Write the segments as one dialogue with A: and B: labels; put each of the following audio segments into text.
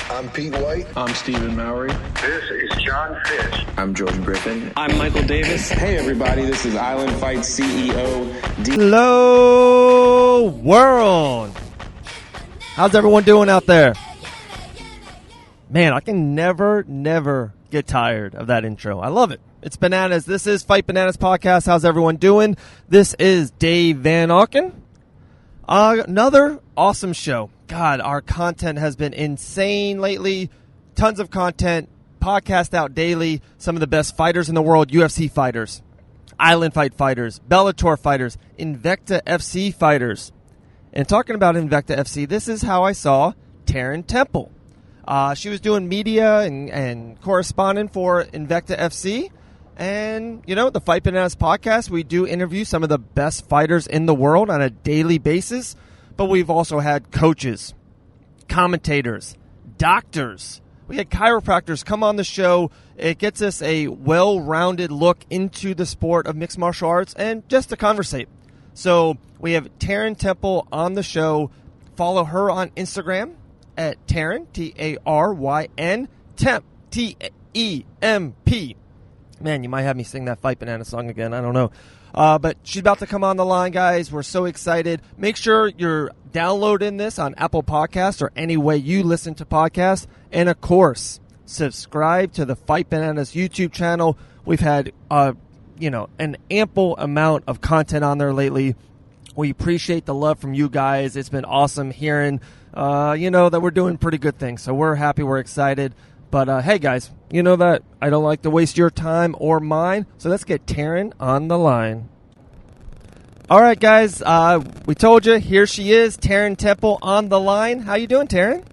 A: I'm Pete White.
B: I'm Stephen Mowry.
C: This is John Fitch.
D: I'm Jordan Griffin.
E: I'm Michael Davis.
F: Hey everybody, this is Island Fight CEO
G: Hello world. How's everyone doing out there? Man, I can never get tired of that intro. I love it. It's bananas. This is Fight Bananas Podcast. How's everyone doing? This is Dave Van Auken. Another awesome show. God, our content has been insane lately. Tons of content. Podcast out daily. Some of the best fighters in the world. UFC fighters. Island Fight fighters. Bellator fighters. Invicta FC fighters. And talking about Invicta FC, this is how I saw Taryn Temple. She was doing media and corresponding for Invicta FC. And, you know, the Fight Bananas podcast, we do interview some of the best fighters in the world on a daily basis. But we've also had coaches, commentators, doctors. We had chiropractors come on the show. It gets us a well-rounded look into the sport of mixed martial arts and just to conversate. So we have Taryn Temple on the show. Follow her on Instagram at Taryn, Taryn, Temp, Temp. Man, you might have me sing that Fight Banana song again. I don't know. But she's about to come on the line, guys. We're so excited. Make sure you're downloading this on Apple Podcasts or any way you listen to podcasts. And, of course, subscribe to the Fight Bananas YouTube channel. We've had, an ample amount of content on there lately. We appreciate the love from you guys. It's been awesome hearing, that we're doing pretty good things. So we're happy. We're excited. But, hey, guys, you know that I don't like to waste your time or mine, so let's get Taryn on the line. All right, guys, we told you, here she is, Taryn Temple on the line. How you doing, Taryn?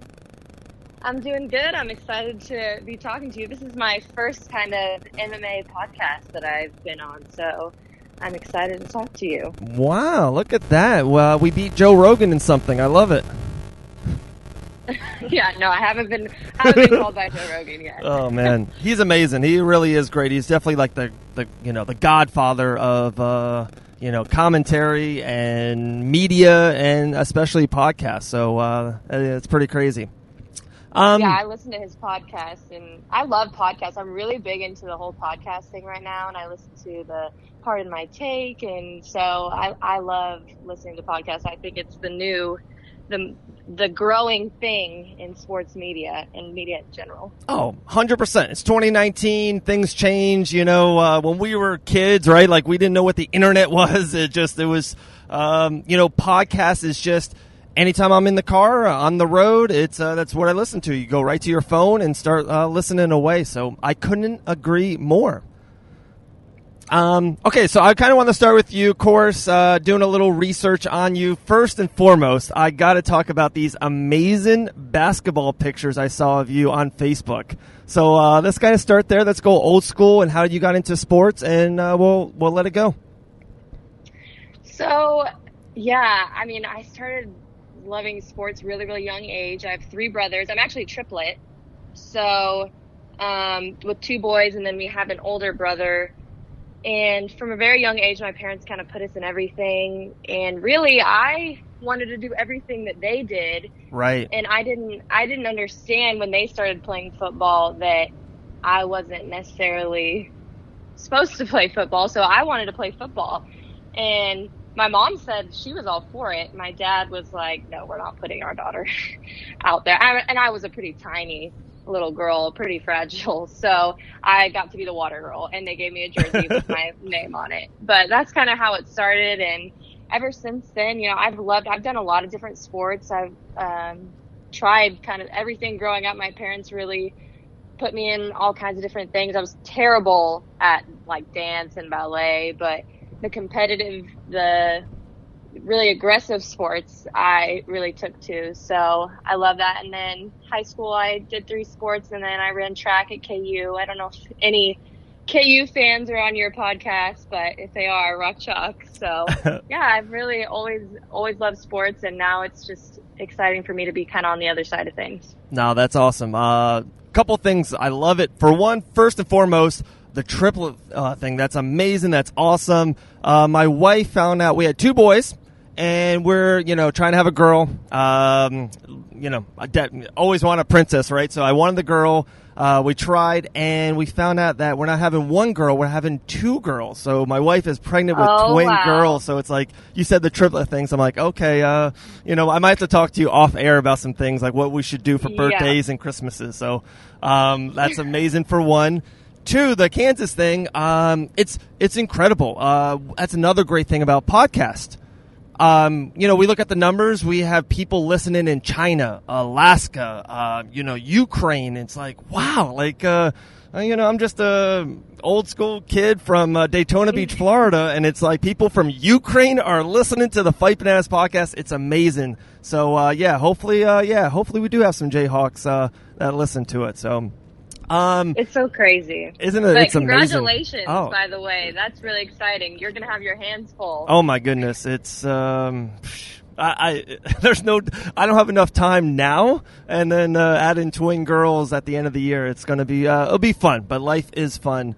H: I'm doing good. I'm excited to be talking to you. This is my first kind of MMA podcast that I've been on, so I'm excited to talk to you.
G: Wow, look at that. Well, we beat Joe Rogan in something. I love it.
H: Yeah, no, I haven't been called by Joe Rogan yet.
G: Oh man, he's amazing. He really is great. He's definitely like the godfather of commentary and media and especially podcasts. So it's pretty crazy.
H: Yeah, I listen to his podcast and I love podcasts. I'm really big into the whole podcast thing right now, and I listen to the Pardon My Take, and so I love listening to podcasts. I think it's the growing thing in sports media and media in general. Oh,
G: 100%. It's 2019. Things change. When we were kids, right? Like we didn't know what the internet was. Podcast is just anytime I'm in the car, on the road, that's what I listen to. You go right to your phone and start listening away. So I couldn't agree more. Okay, so I kind of want to start with you, of course, doing a little research on you. First and foremost, I got to talk about these amazing basketball pictures I saw of you on Facebook. So let's kind of start there. Let's go old school and how you got into sports, and we'll let it go.
H: So, yeah, I mean, I started loving sports really, really young age. I have 3 brothers. I'm actually a triplet. So with 2 boys, and then we have an older brother. And from a very young age, my parents kind of put us in everything. And really, I wanted to do everything that they did.
G: Right.
H: And I didn't understand when they started playing football that I wasn't necessarily supposed to play football. So I wanted to play football. And my mom said she was all for it. My dad was like, no, we're not putting our daughter out there. And I was a pretty tiny little girl, pretty fragile, so I got to be the water girl, and they gave me a jersey with my name on it. But that's kind of how it started, and ever since then, I've done a lot of different sports. I've tried kind of everything growing up. My parents really put me in all kinds of different things. I was terrible at like dance and ballet, but the competitive, the really aggressive sports I really took to, so I love that. And then high school I did 3 sports, and then I ran track at KU. I don't know if any KU fans are on your podcast, but if they are, rock chalk. So yeah, I've really always loved sports, and now it's just exciting for me to be kind of on the other side of things.
G: No, that's awesome. Couple things. I love it. For one, first and foremost, the triplet thing. That's amazing. That's awesome. My wife found out we had 2 boys. and we're, trying to have a girl. I always want a princess, right? So I wanted the girl. We tried, and we found out that we're not having one girl, we're having two girls. So my wife is pregnant with twin girls. So it's like, you said the triplet things. I'm like, okay, I might have to talk to you off air about some things, like what we should do for birthdays and Christmases. So that's amazing for one. Two, the Kansas thing, it's incredible. That's another great thing about podcast. We look at the numbers. We have people listening in China, Alaska, Ukraine. It's like, wow, like, I'm just a old school kid from Daytona Beach, Florida, and it's like people from Ukraine are listening to the Fight Bananas podcast. It's amazing. So, hopefully we do have some JayHawks that listen to it. So.
H: It's so crazy,
G: isn't it?
H: But
G: it's
H: congratulations,
G: amazing.
H: by the way. That's really exciting. You're gonna have your hands full.
G: Oh my goodness, it's I don't have enough time now, and then add in twin girls at the end of the year. It's gonna be it'll be fun, but life is fun.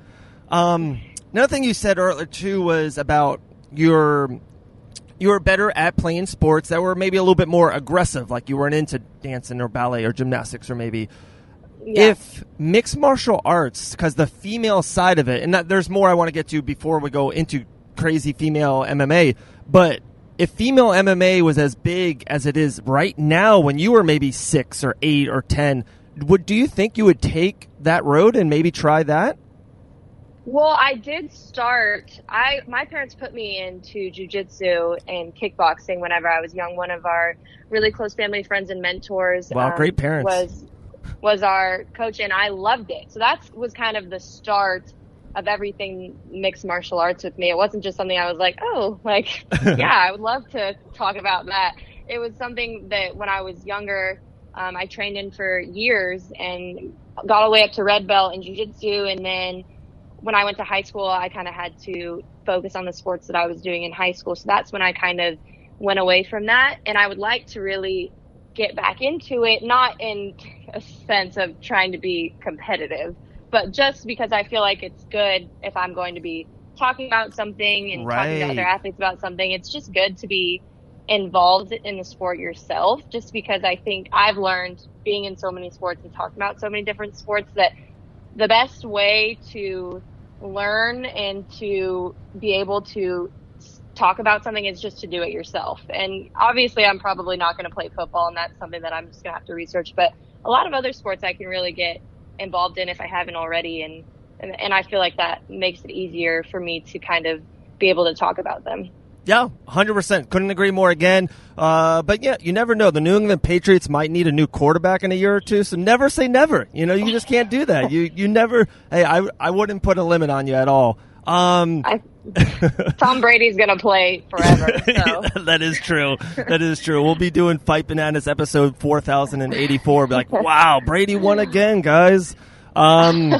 G: Another thing you said earlier too was about you were better at playing sports that were maybe a little bit more aggressive, like you weren't into dancing or ballet or gymnastics or maybe. Yeah. If mixed martial arts, because the female side of it, and there's more I want to get to before we go into crazy female MMA, but if female MMA was as big as it is right now when you were maybe 6 or 8 or 10, do you think you would take that road and maybe try that?
H: Well, I did start. My parents put me into jiu-jitsu and kickboxing whenever I was young. One of our really close family friends and mentors
G: great parents.
H: was our coach, and I loved it. So that was kind of the start of everything mixed martial arts with me. It wasn't just something I was like, I would love to talk about that. It was something that when I was younger, I trained in for years and got all the way up to red belt in jiu-jitsu. And then when I went to high school, I kind of had to focus on the sports that I was doing in high school. So that's when I kind of went away from that. And I would like to really get back into it, not in a sense of trying to be competitive, but just because I feel like it's good if I'm going to be talking about something and talking to other athletes about something. It's just good to be involved in the sport yourself, just because I think I've learned being in so many sports and talking about so many different sports that the best way to learn and to be able to talk about something is just to do it yourself. And obviously I'm probably not going to play football, and that's something that I'm just going to have to research, but a lot of other sports I can really get involved in if I haven't already, and I feel like that makes it easier for me to kind of be able to talk about them.
G: Yeah, 100%. Couldn't agree more again. But yeah, you never know. The New England Patriots might need a new quarterback in a year or two, so never say never. You just can't do that. You never. Hey, I wouldn't put a limit on you at all.
H: Tom Brady's going to play forever. So.
G: That is true. That is true. We'll be doing Fight Bananas episode 4084. Be like, wow, Brady won again, guys. Talking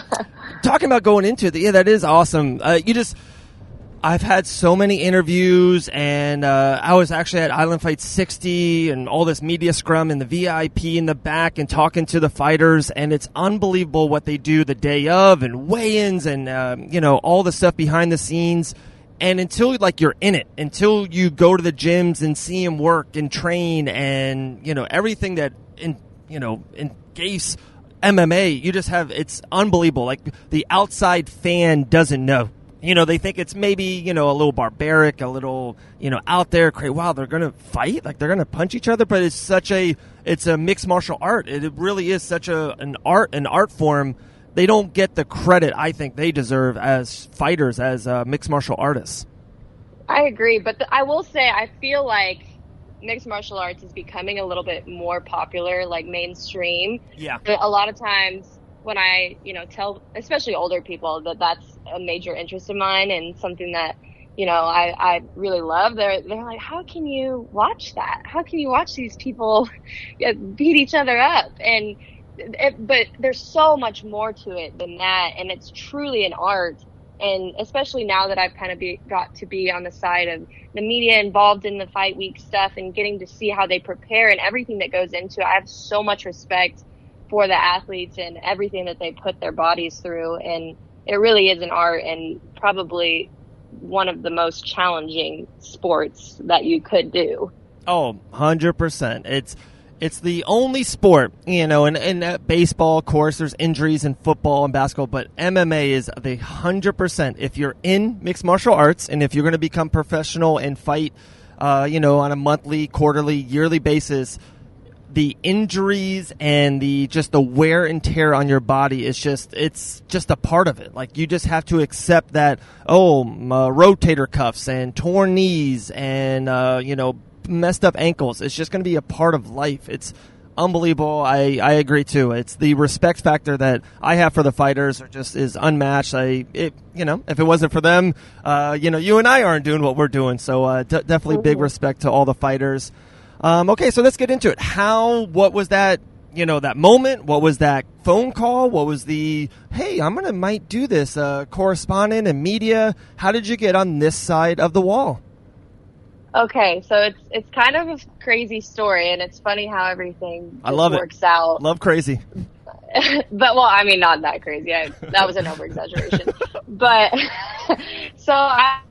G: about going into it, yeah, that is awesome. I've had so many interviews, and I was actually at Island Fight 60 and all this media scrum and the VIP in the back and talking to the fighters, and it's unbelievable what they do the day of and weigh-ins and, all the stuff behind the scenes. And until, you're in it, until you go to the gyms and see them work and train and, everything that, engages MMA, it's unbelievable. Like, the outside fan doesn't know. They think it's maybe, a little barbaric, a little, out there. Wow, they're going to fight? Like, they're going to punch each other? But it's a mixed martial art. It really is such an art form. They don't get the credit I think they deserve as fighters, as mixed martial artists.
H: I agree. But I will say, I feel like mixed martial arts is becoming a little bit more popular, like mainstream.
G: Yeah.
H: A lot of times when I, tell especially older people that that's a major interest of mine and something that, I really love, they're like, how can you watch that? How can you watch these people beat each other up? But there's so much more to it than that, and it's truly an art. And especially now that I've kind of got to be on the side of the media involved in the fight week stuff and getting to see how they prepare and everything that goes into it, I have so much respect for the athletes and everything that they put their bodies through. And it really is an art, and probably one of the most challenging sports that you could do.
G: Oh, 100%. It's the only sport, and baseball, of course, there's injuries in football and basketball, but MMA is the 100%. If you're in mixed martial arts and if you're going to become professional and fight, on a monthly, quarterly, yearly basis, the injuries and the wear and tear on your body it's just a part of it. Like, you just have to accept that, rotator cuffs and torn knees and, messed up ankles. It's just going to be a part of life. It's unbelievable. I agree too. It's the respect factor that I have for the fighters is unmatched. If it wasn't for them, you and I aren't doing what we're doing. So definitely big respect to all the fighters. Okay, so let's get into it. What was that, that moment? What was that phone call? What was the, hey, might do this, correspondent and media? How did you get on this side of the wall?
H: Okay, so it's kind of a crazy story, and it's funny how everything works out.
G: Love crazy.
H: But, not that crazy. That was an over-exaggeration. But, so I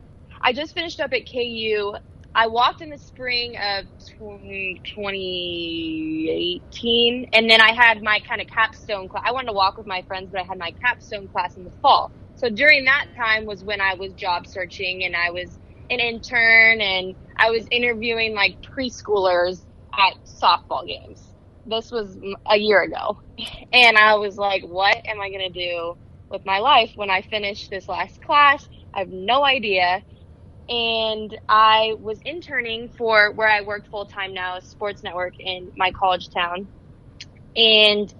H: just finished up at KU. I walked in the spring of 2018, and then I had my kind of capstone class. I wanted to walk with my friends, but I had my capstone class in the fall. So during that time was when I was job searching, and I was an intern, and I was interviewing like preschoolers at softball games. This was a year ago. And I was like, what am I going to do with my life when I finish this last class? I have no idea. And I was interning for where I work full time now, a sports network in my college town. And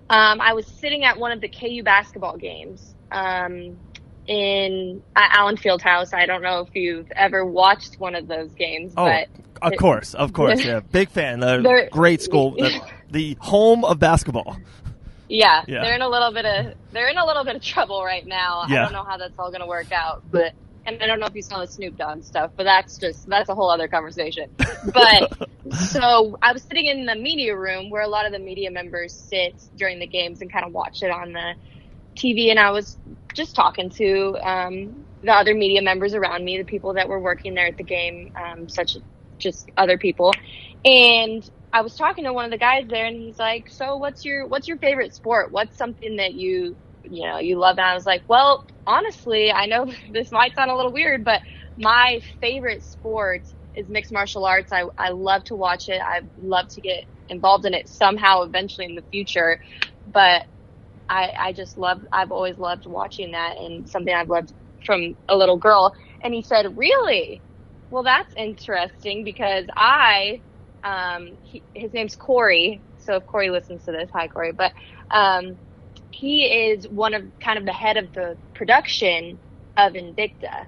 H: I was sitting at one of the KU basketball games in Allen Fieldhouse. I don't know if you've ever watched one of those games.
G: Oh,
H: but
G: of course, yeah, big fan. Great school, the home of basketball.
H: Yeah, they're in a little bit of trouble right now.
G: Yeah.
H: I don't know how that's all going to work out, but. And I don't know if you saw the Snoop Dogg stuff, but that's a whole other conversation. But so I was sitting in the media room where a lot of the media members sit during the games and kind of watch it on the TV. And I was just talking to the other media members around me, the people that were working there at the game, such as just other people. And I was talking to one of the guys there, and he's like, "So what's your favorite sport? What's something that you love?" And I was like, well, honestly, I know this might sound a little weird, but my favorite sport is mixed martial arts. I love to watch it. I love to get involved in it somehow eventually in the future. But I've always loved watching that, and something I've loved from a little girl. And he said, really? Well, that's interesting, because his name's Corey. So if Corey listens to this, hi Corey. But, he is one of kind of the head of the production of Invicta.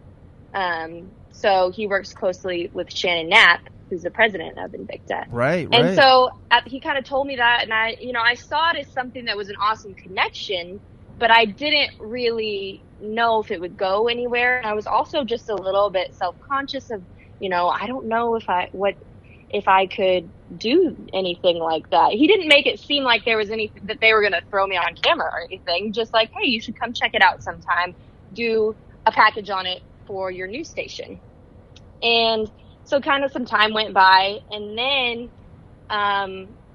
H: So he works closely with Shannon Knapp, who's the president of Invicta.
G: Right.
H: And so he kind of told me that, and I saw it as something that was an awesome connection, but I didn't really know if it would go anywhere. And I was also just a little bit self-conscious of, I don't know if I could do anything like that. He didn't make it seem like there was anything that they were going to throw me on camera or anything. Just like, hey, you should come check it out sometime. Do a package on it for your news station. And so kind of some time went by, and then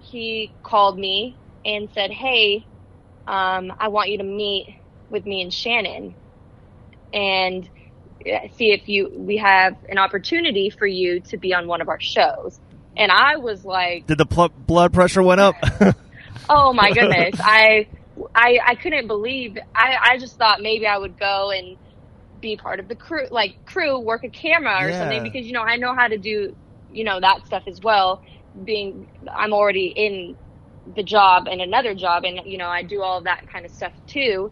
H: he called me and said, hey, I want you to meet with me and Shannon and see if we have an opportunity for you to be on one of our shows. And I was like,
G: did the blood pressure went up?
H: Oh my goodness. I couldn't believe, I just thought maybe I would go and be part of the crew, work a camera or something, because, I know how to do, that stuff as well. I'm already in the job and another job, and, I do all of that kind of stuff too.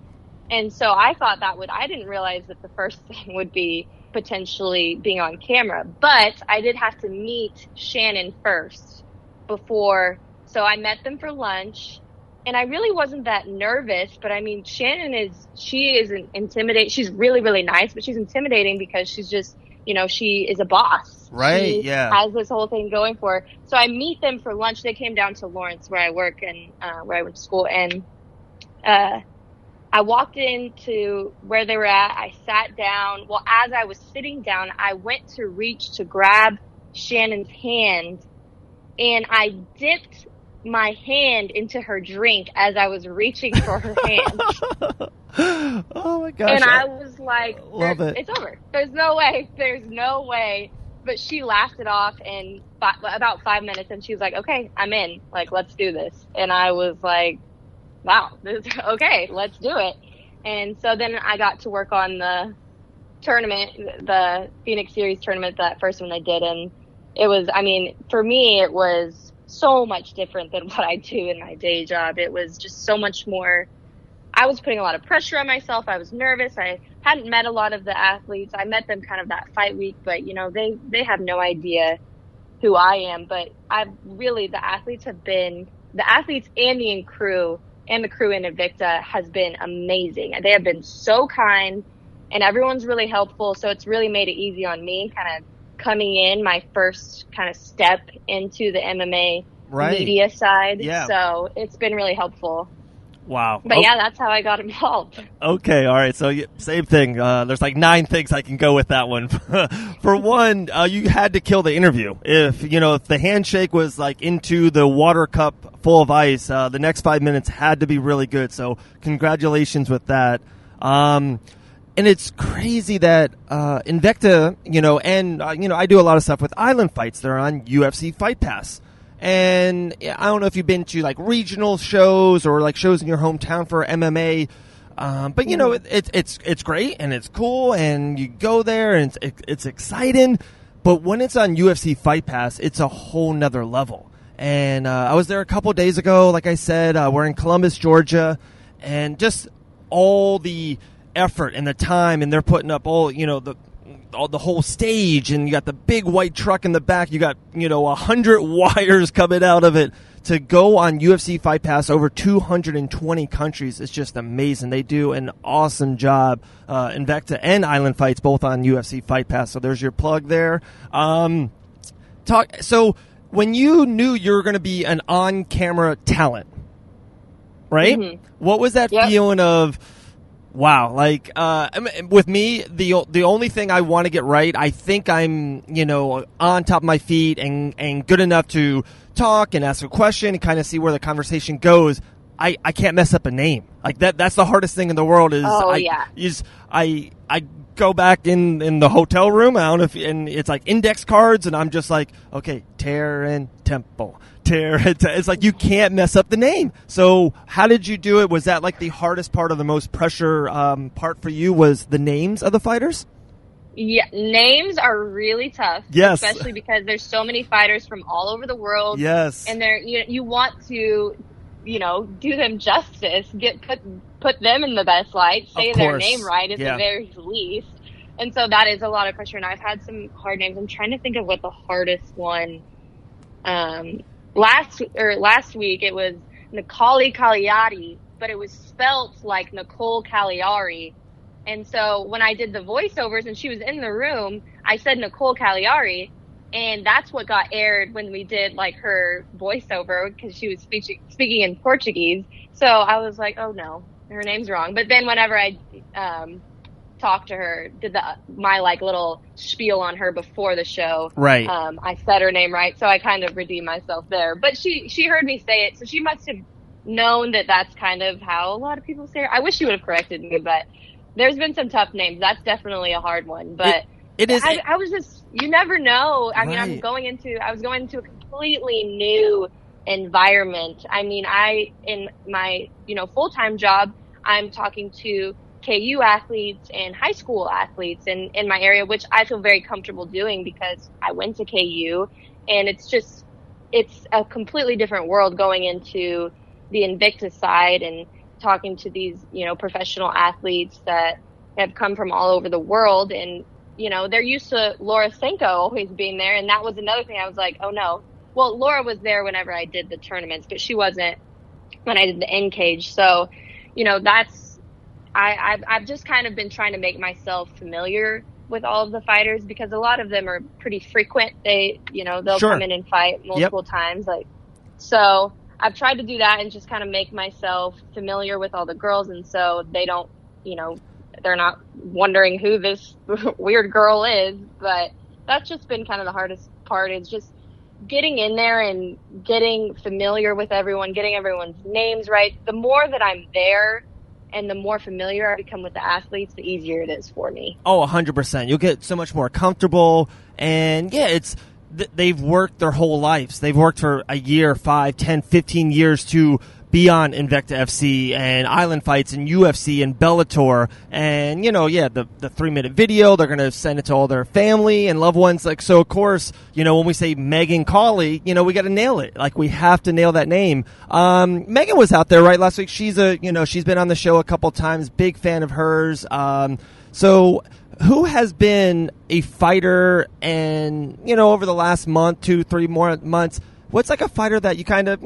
H: And so I thought I didn't realize that the first thing would be potentially being on camera, but I did have to meet Shannon first before. So I met them for lunch, and I really wasn't that nervous, but I mean, Shannon is intimidating. She's really, really nice, but she's intimidating because she's just, she is a boss.
G: Right.
H: She has this whole thing going for her. So I meet them for lunch. They came down to Lawrence where I work and, where I went to school. And, I walked into where they were at. I sat down. Well, as I was sitting down, I went to reach to grab Shannon's hand, and I dipped my hand into her drink as I was reaching for her hand.
G: Oh my gosh.
H: And I was like,
G: love it.
H: It's over. There's no way. There's no way. But she laughed it off in about 5 minutes, and she was like, okay, I'm in. Like, let's do this. And I was like, wow, okay, let's do it. And so then I got to work on the tournament, the Phoenix Series tournament, that first one I did. And it was, I mean, for me, it was so much different than what I do in my day job. It was just so much more. I was putting a lot of pressure on myself. I was nervous. I hadn't met a lot of the athletes. I met them kind of that fight week, but, you know, they have no idea who I am. But the athletes and the crew and the crew in Invicta has been amazing. They have been so kind, and everyone's really helpful. So it's really made it easy on me, kind of coming in my first kind of step into the MMA media side. Yeah. So it's been really helpful.
G: Wow.
H: But yeah, that's how I got involved.
G: Okay, all right. So same thing. There's like 9 things I can go with that one. For one, you had to kill the interview. If the handshake was like into the water cup full of ice, the next 5 minutes had to be really good. So congratulations with that. And it's crazy that Invicta, I do a lot of stuff with Island Fights. They're on UFC Fight Pass. And I don't know if you've been to like regional shows or like shows in your hometown for MMA, but it's great and it's cool and you go there and it's exciting. But when it's on UFC Fight Pass, it's a whole nother level. And I was there a couple days ago. Like I said, we're in Columbus, Georgia, and just all the effort and the time, and they're putting up all the whole stage, and you got the big white truck in the back. You got 100 wires coming out of it to go on UFC Fight Pass over 220 countries. It's just amazing. They do an awesome job. Invicta and Island Fights both on UFC Fight Pass. So there's your plug there. So when you knew you were going to be an on-camera talent, right? Mm-hmm. What was that feeling of? Wow, like with me, the only thing I want to get right, I think I'm on top of my feet and good enough to talk and ask a question and kind of see where the conversation goes. I can't mess up a name like that. That's the hardest thing in the world. I go back in the hotel room. I don't know if and it's like index cards, and I'm just like, okay, Taryn Temple. It's like you can't mess up the name. So how did you do it? Was that like the hardest part or the most pressure part for you was the names of the fighters?
H: Yeah, names are really tough.
G: Yes.
H: Especially because there's so many fighters from all over the world.
G: Yes.
H: And you want to, do them justice, put them in the best light, say their name right at the very least. And so that is a lot of pressure. And I've had some hard names. I'm trying to think of what the hardest one last week it was Nicole Cagliari, but it was spelt like Nicole Cagliari. And so when I did the voiceovers and she was in the room, I said Nicole Cagliari, and that's what got aired when we did like her voiceover because she was speaking in Portuguese. So I was like, oh no, her name's wrong. But then whenever I talked to her, did my like little spiel on her before the show.
G: Right.
H: I said her name right, so I kind of redeemed myself there. But she heard me say it, so she must have known that that's kind of how a lot of people say it. I wish she would have corrected me, but there's been some tough names. That's definitely a hard one. But
G: it is.
H: I was just, you never know. I mean, I was going into a completely new environment. I mean, in my full-time job, I'm talking to KU athletes and high school athletes in my area, which I feel very comfortable doing because I went to KU, and it's a completely different world going into the Invicta side and talking to these, professional athletes that have come from all over the world. And, they're used to Laura Senko always being there. And that was another thing. I was like, oh no. Well, Laura was there whenever I did the tournaments, but she wasn't when I did the N cage. So, I've just kind of been trying to make myself familiar with all of the fighters because a lot of them are pretty frequent. They'll come in and fight multiple times. So I've tried to do that and just kind of make myself familiar with all the girls, and so they don't, they're not wondering who this weird girl is. But that's just been kind of the hardest part, is just getting in there and getting familiar with everyone, getting everyone's names right. The more that I'm there and the more familiar I become with the athletes, the easier it is for me.
G: Oh, 100%. You'll get so much more comfortable. And yeah, they've worked their whole lives. They've worked for a year, 5, 10, 15 years to be on Invicta FC and Island Fights and UFC and Bellator. And, the 3-minute video, they're going to send it to all their family and loved ones. Like, so of course, when we say Megan Cauley, we got to nail it. Like, we have to nail that name. Megan was out there, right, last week. She's she's been on the show a couple times, big fan of hers. So who has been a fighter and, over the last month, 2, 3 more months, what's like a fighter that you kind of,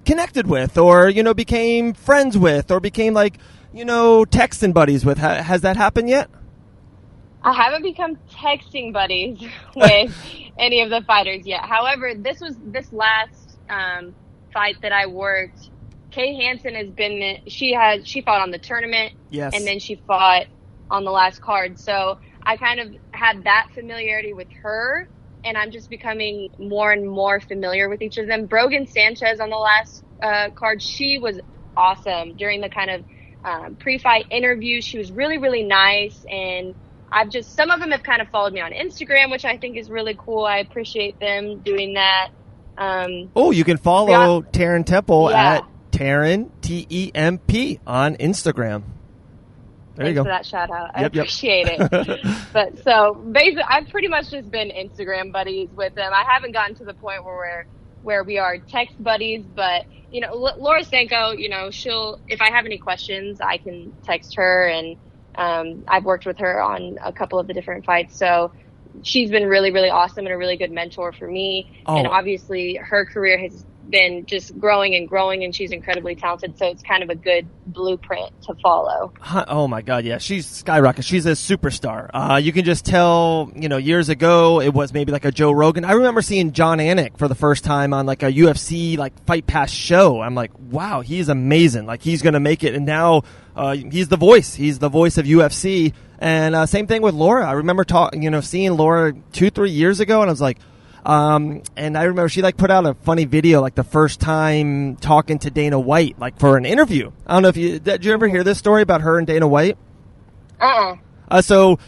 G: connected with, or became friends with, or became like texting buddies with? Has that happened yet?
H: I haven't become texting buddies with any of the fighters yet. However, this last fight that I worked, Kay Hansen has been, she fought on the tournament.
G: Yes.
H: And then she fought on the last card, so I kind of had that familiarity with her, and I'm just becoming more and more familiar with each of them. Brogan Sanchez on the last card, she was awesome during the kind of pre-fight interview. She was really, really nice, and some of them have kind of followed me on Instagram, which I think is really cool. I appreciate them doing that.
G: You can follow Taryn Temple at Taryn, TEMP, on Instagram. There you go.
H: Thanks for that shout out. I appreciate it. But so basically, I've pretty much just been Instagram buddies with them. I haven't gotten to the point where we are text buddies, but Laura Sanko, she'll, if I have any questions, I can text her, and I've worked with her on a couple of the different fights. So she's been really, really awesome and a really good mentor for me. Oh. And obviously her career has been just growing and growing, and she's incredibly talented, so it's kind of a good blueprint to follow.
G: Oh my God, yeah, she's skyrocket. She's a superstar. You can just tell, years ago it was maybe like a Joe Rogan. I remember seeing John Anik for the first time on like a UFC Fight Pass show. I'm like, wow, he's amazing. Like, he's gonna make it, and now he's the voice. He's the voice of UFC. And same thing with Laura. I remember seeing Laura 2-3 years ago, and I was like, and I remember she put out a funny video the first time talking to Dana White for an interview. I don't know if did you ever hear this story about her and Dana White? So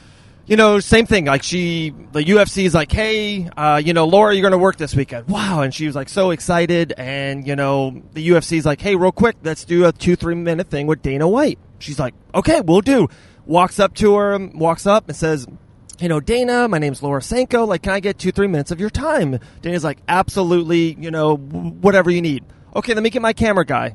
G: same thing. The UFC is like, hey, Laura, you're going to work this weekend. Wow. And she was so excited. And, the UFC is like, hey, real quick, let's do a 2-3 minute thing with Dana White. She's like, okay, we'll do. Walks up and says, Dana, my name's Laura Sanko. Can I get 2-3 minutes of your time? Dana's like, absolutely, whatever you need. Okay, let me get my camera guy.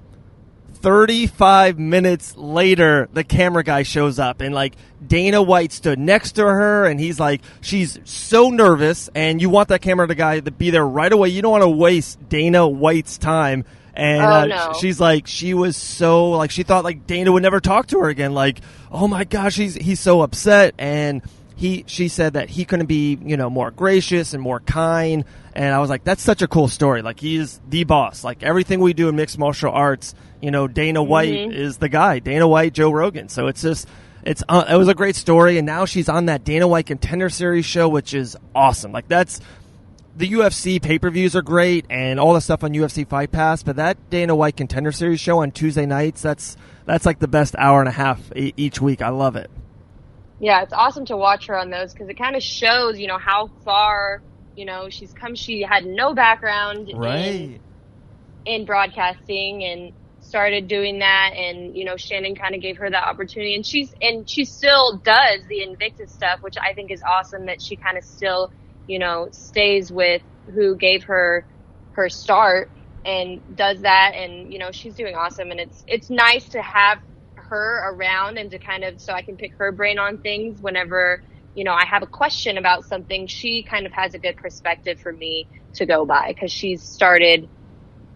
G: 35 minutes later, the camera guy shows up, and Dana White stood next to her, and he's like, she's so nervous, and you want that camera guy to be there right away. You don't want to waste Dana White's time. And
H: no.
G: She's like, she was so she thought Dana would never talk to her again. Oh my gosh, he's so upset. And she said that he couldn't be, more gracious and more kind. And I was like, that's such a cool story. He's the boss. Everything we do in mixed martial arts, Dana White is the guy. Dana White, Joe Rogan. So it's just, it was a great story. And now she's on that Dana White Contender Series show, which is awesome. The UFC pay-per-views are great and all the stuff on UFC Fight Pass, but that Dana White Contender Series show on Tuesday nights, that's the best hour and a half each week. I love it.
H: Yeah, it's awesome to watch her on those, because it kind of shows, how far, she's come. She had no background in broadcasting and started doing that, and, Shannon kind of gave her that opportunity, and she still does the Invicta stuff, which I think is awesome, that she kind of still stays with who gave her start and does that. And, she's doing awesome. And it's nice to have her around and to kind of, so I can pick her brain on things whenever, I have a question about something. She kind of has a good perspective for me to go by, because she's started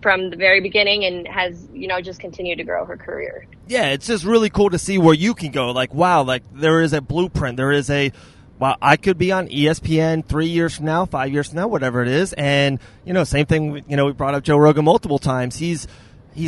H: from the very beginning and has, just continued to grow her career.
G: Yeah, it's just really cool to see where you can go. Wow, there is a blueprint. There is a well, I could be on ESPN 3 years from now, 5 years from now, whatever it is. And, same thing, we brought up Joe Rogan multiple times. He's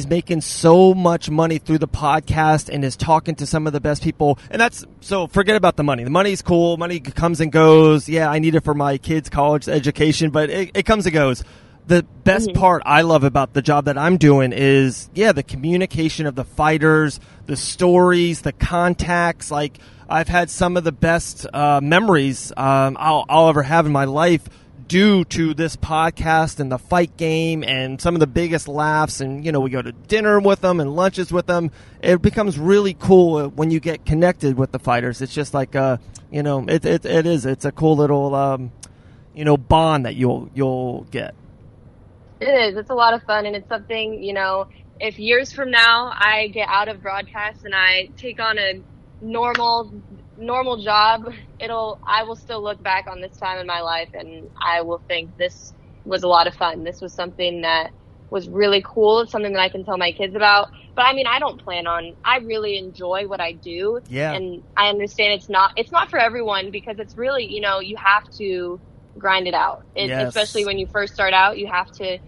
G: making so much money through the podcast and is talking to some of the best people. And so forget about the money. The money's cool. Money comes and goes. Yeah, I need it for my kids' college education, but it comes and goes. The best part I love about the job that I'm doing is, the communication of the fighters, the stories, the contacts. Like, I've had some of the best memories I'll ever have in my life due to this podcast and the fight game, and some of the biggest laughs. And, we go to dinner with them and lunches with them. It becomes really cool when you get connected with the fighters. It's just like, it's a cool little, bond that you'll get.
H: It is. It's a lot of fun, and it's something, if years from now I get out of broadcast and I take on a normal job, I will still look back on this time in my life and I will think this was a lot of fun. This was something that was really cool. It's something that I can tell my kids about. But I really enjoy what I do.
G: Yeah.
H: And I understand it's not for everyone, because it's really, you have to grind it out.
G: Yes.
H: Especially when you first start out, you have to,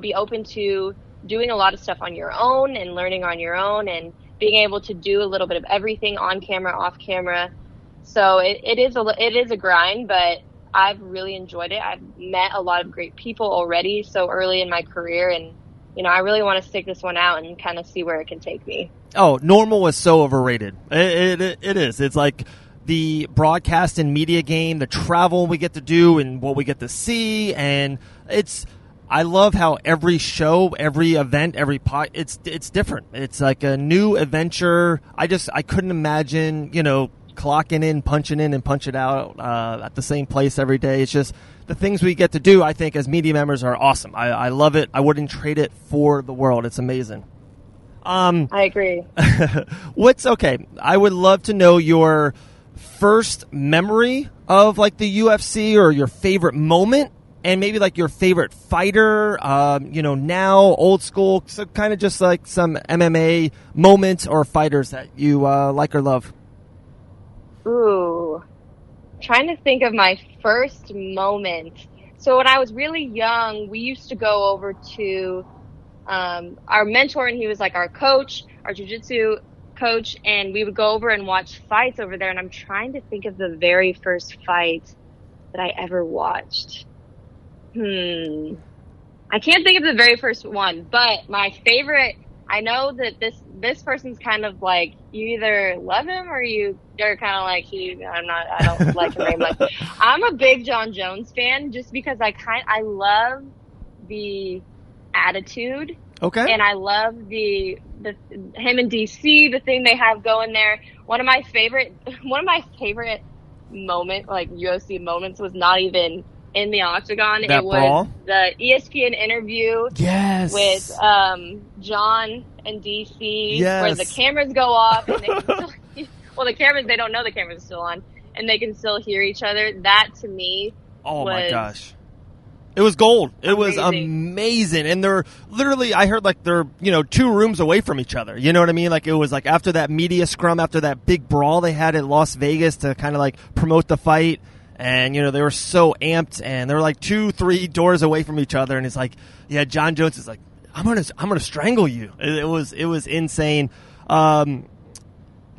H: be open to doing a lot of stuff on your own and learning on your own and being able to do a little bit of everything on camera, off camera. So it is a grind, but I've really enjoyed it. I've met a lot of great people already so early in my career, and I really want to stick this one out and kind of see where it can take me. Oh,
G: normal is so overrated. It is. It's like the broadcast and media game, the travel we get to do and what we get to see, and I love how every show, every event, every it's different. It's like a new adventure. I couldn't imagine, clocking in, punching in, and punch it out at the same place every day. It's just the things we get to do, I think, as media members are awesome. I love it. I wouldn't trade it for the world. It's amazing.
H: I agree.
G: Okay, I would love to know your first memory of like the UFC, or your favorite moment, and maybe like your favorite fighter, now, old school, so kind of just like some MMA moments or fighters that you like or love.
H: Ooh, trying to think of my first moment. So when I was really young, we used to go over to our mentor, and he was like our coach, our jiu-jitsu coach, and we would go over and watch fights over there. And I'm trying to think of the very first fight that I ever watched. I can't think of the very first one, but my favorite, I know that this person's kind of like, you either love him or you're kind of like, I don't like him very much. I'm a big John Jones fan, just because I love the attitude.
G: Okay.
H: And I love the him and DC, the thing they have going there. One of my favorite moment, like UFC moments, was not even in the octagon.
G: That
H: it was
G: brawl?
H: The ESPN interview.
G: Yes.
H: With John and DC,
G: yes,
H: where the cameras go off and they can still, the cameras, they don't know the cameras are still on, and they can still hear each other. That to me,
G: my gosh. It was gold. It
H: amazing.
G: Was amazing. And they're literally, I heard like they're, 2 rooms away from each other. You know what I mean? Like it was like after that media scrum, after that big brawl they had in Las Vegas to kind of like promote the fight. And, they were so amped, and they were like 2-3 doors away from each other. And it's like, yeah, John Jones is like, I'm going to strangle you. It was insane. John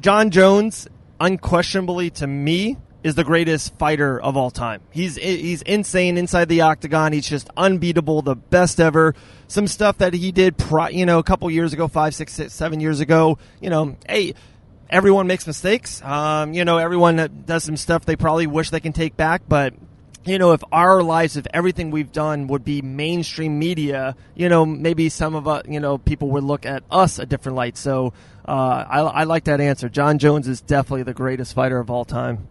G: Jones, unquestionably to me, is the greatest fighter of all time. He's insane inside the octagon. He's just unbeatable, the best ever. Some stuff that he did, a couple years ago, 5, 6, 7 years ago. Hey, everyone makes mistakes. Everyone does some stuff they probably wish they can take back. But if our lives, if everything we've done would be mainstream media, maybe some of us, people would look at us a different light. So I like that answer. John Jones is definitely the greatest fighter of all time.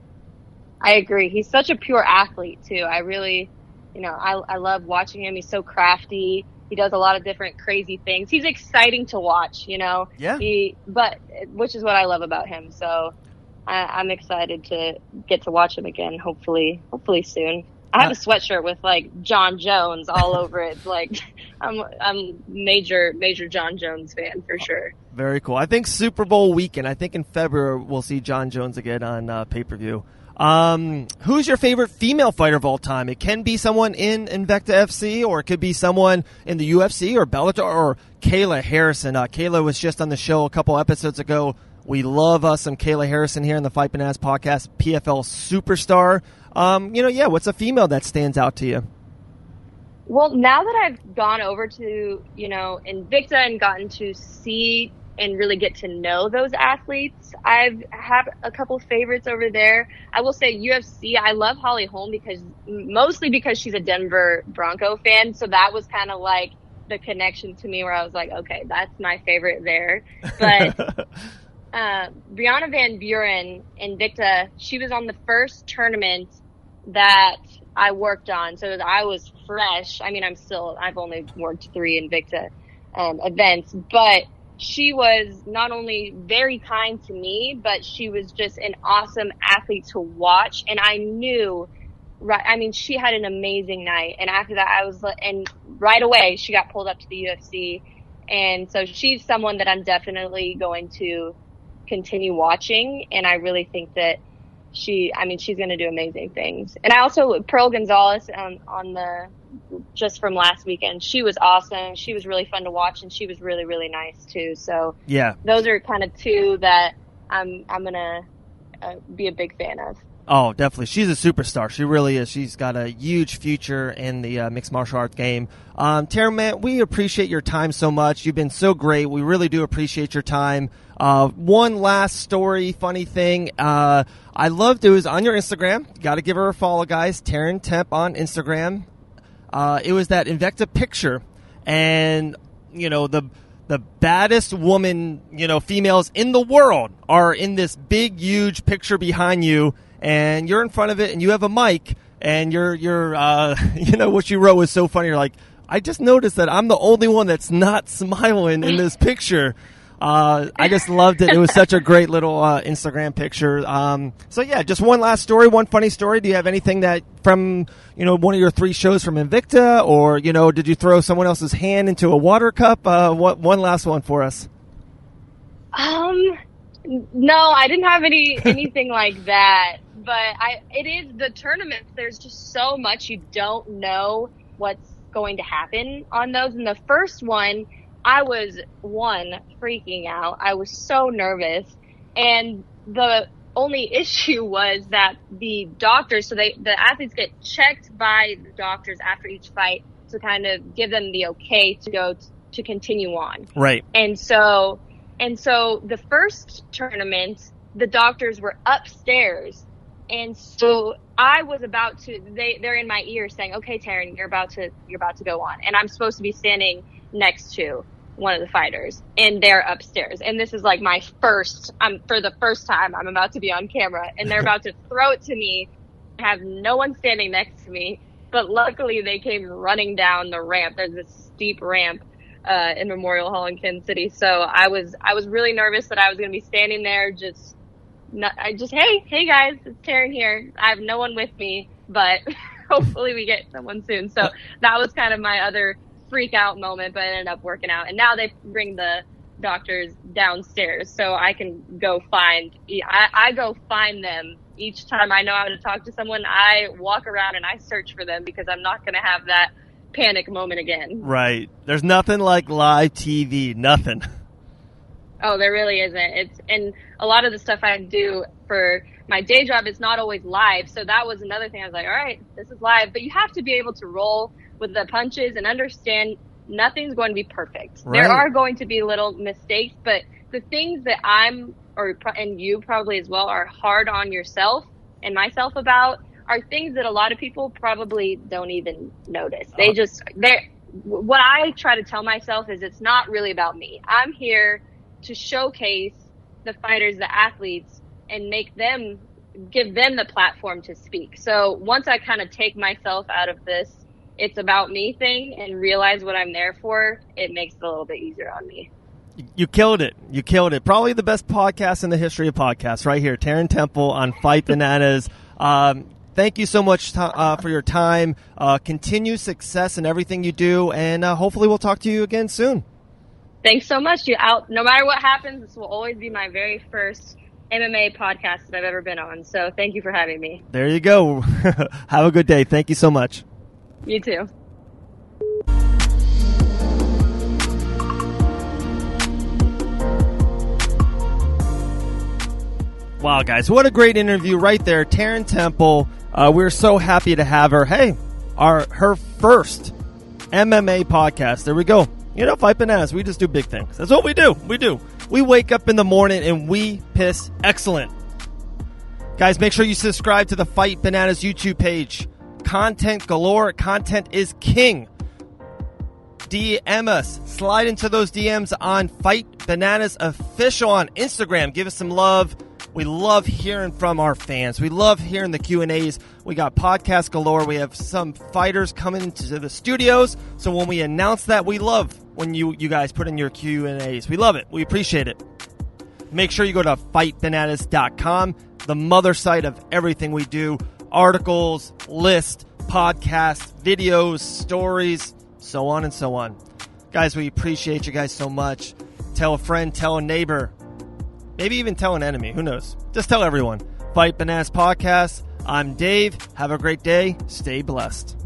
H: I agree. He's such a pure athlete too. I really, I love watching him. He's so crafty. He does a lot of different crazy things. He's exciting to watch,
G: Yeah.
H: Which is what I love about him. So I'm excited to get to watch him again. Hopefully soon. I have a sweatshirt with like John Jones all over it. Like I'm major John Jones fan for sure.
G: Very cool. I think Super Bowl weekend. I think in February we'll see John Jones again on pay-per-view. Who's your favorite female fighter of all time? It can be someone in Invicta FC, or it could be someone in the UFC or Bellator, or Kayla Harrison. Kayla was just on the show a couple episodes ago. We love some Kayla Harrison here in the Fight Bananas podcast, PFL superstar. What's a female that stands out to you?
H: Well, now that I've gone over to, Invicta and gotten to see and really get to know those athletes, I have a couple favorites over there. I will say UFC, I love Holly Holm mostly because she's a Denver Bronco fan. So that was kind of like the connection to me where I was like, okay, that's my favorite there. But Brianna Van Buren, Invicta, she was on the first tournament that I worked on. So I was fresh. I mean, I've only worked 3 Invicta events, but she was not only very kind to me, but she was just an awesome athlete to watch. And I knew, she had an amazing night. And after that, and right away she got pulled up to the UFC. And so she's someone that I'm definitely going to continue watching. And I really think that she's going to do amazing things. And I also, Pearl Gonzalez just from last weekend, she was awesome. She was really fun to watch, and she was really, really nice too. So yeah, those are kind of 2 that I'm going to be a big fan of.
G: Oh, definitely. She's a superstar. She really is. She's got a huge future in the mixed martial arts game. Taryn, man, we appreciate your time so much. You've been so great. We really do appreciate your time. One last story, funny thing. I loved it was on your Instagram. Got to give her a follow, guys. Taryn Temple on Instagram. It was that Invicta picture, and the baddest woman, females in the world are in this big, huge picture behind you, and you're in front of it, and you have a mic, and you're what you wrote was so funny. You're like, I just noticed that I'm the only one that's not smiling in this picture. I just loved it. It was such a great little Instagram picture. So yeah, just one last story, one funny story. Do you have anything that from one of your 3 shows from Invicta, or did you throw someone else's hand into a water cup? One last one for us.
H: No, I didn't have anything like that. But it is the tournaments. There's just so much you don't know what's going to happen on those. And the first one, I was freaking out. I was so nervous. And the only issue was that the doctors, the athletes get checked by the doctors after each fight to kind of give them the okay to go to continue on. Right. And so the first tournament, the doctors were upstairs. And so I was about to, they're in my ear saying, okay, Taryn, you're about to go on. And I'm supposed to be standing next to one of the fighters, and they're upstairs. And this is like for the first time, I'm about to be on camera, and they're about to throw it to me. I have no one standing next to me, but luckily they came running down the ramp. There's this steep ramp in Memorial Hall in Kansas City. So I was really nervous that I was going to be standing there hey guys, it's Taryn here. I have no one with me, but hopefully we get someone soon. So that was kind of my other freak out moment, but it ended up working out. And now they bring the doctors downstairs so I can go I go find them each time I know how to talk to someone. I walk around and I search for them because I'm not going to have that panic moment again. Right. There's nothing like live TV. Nothing. Oh, there really isn't. And a lot of the stuff I do for my day job is not always live. So that was another thing. I was like, all right, this is live, but you have to be able to roll with the punches and understand nothing's going to be perfect. Right. There are going to be little mistakes, but the things that and you probably as well are hard on yourself and myself about are things that a lot of people probably don't even notice. What I try to tell myself is it's not really about me. I'm here to showcase the fighters, the athletes, and give them the platform to speak. So once I kind of take myself out of this it's about me thing and realize what I'm there for, it makes it a little bit easier on me. You killed it. Probably the best podcast in the history of podcasts right here. Taryn Temple on Fight Bananas. Thank you so much for your time. Continue success in everything you do, and hopefully we'll talk to you again soon. Thanks so much. No matter what happens, this will always be my very first MMA podcast that I've ever been on. So thank you for having me.
G: There you go. Have a good day. Thank you so much.
H: You too.
G: Wow, guys, what a great interview right there. Taryn Temple, we're so happy to have her. Hey, her first MMA podcast. There we go. You know, Fight Bananas, we just do big things. That's what we do. We wake up in the morning and we piss excellent. Guys, make sure you subscribe to the Fight Bananas YouTube page. Content galore. Content is king. DM us. Slide into those DMs on Fight Bananas Official on Instagram. Give us some love. We love hearing from our fans. We love hearing the Q&As. We got podcast galore. We have some fighters coming into the studios. So when we announce that, we love when you guys put in your Q&As. We love it. We appreciate it. Make sure you go to fightbananas.com, the mother site of everything we do. Articles, lists, podcasts, videos, stories, so on and so on. Guys, we appreciate you guys so much. Tell a friend, tell a neighbor. Maybe even tell an enemy. Who knows? Just tell everyone. Fight Bananas Podcast. I'm Dave. Have a great day. Stay blessed.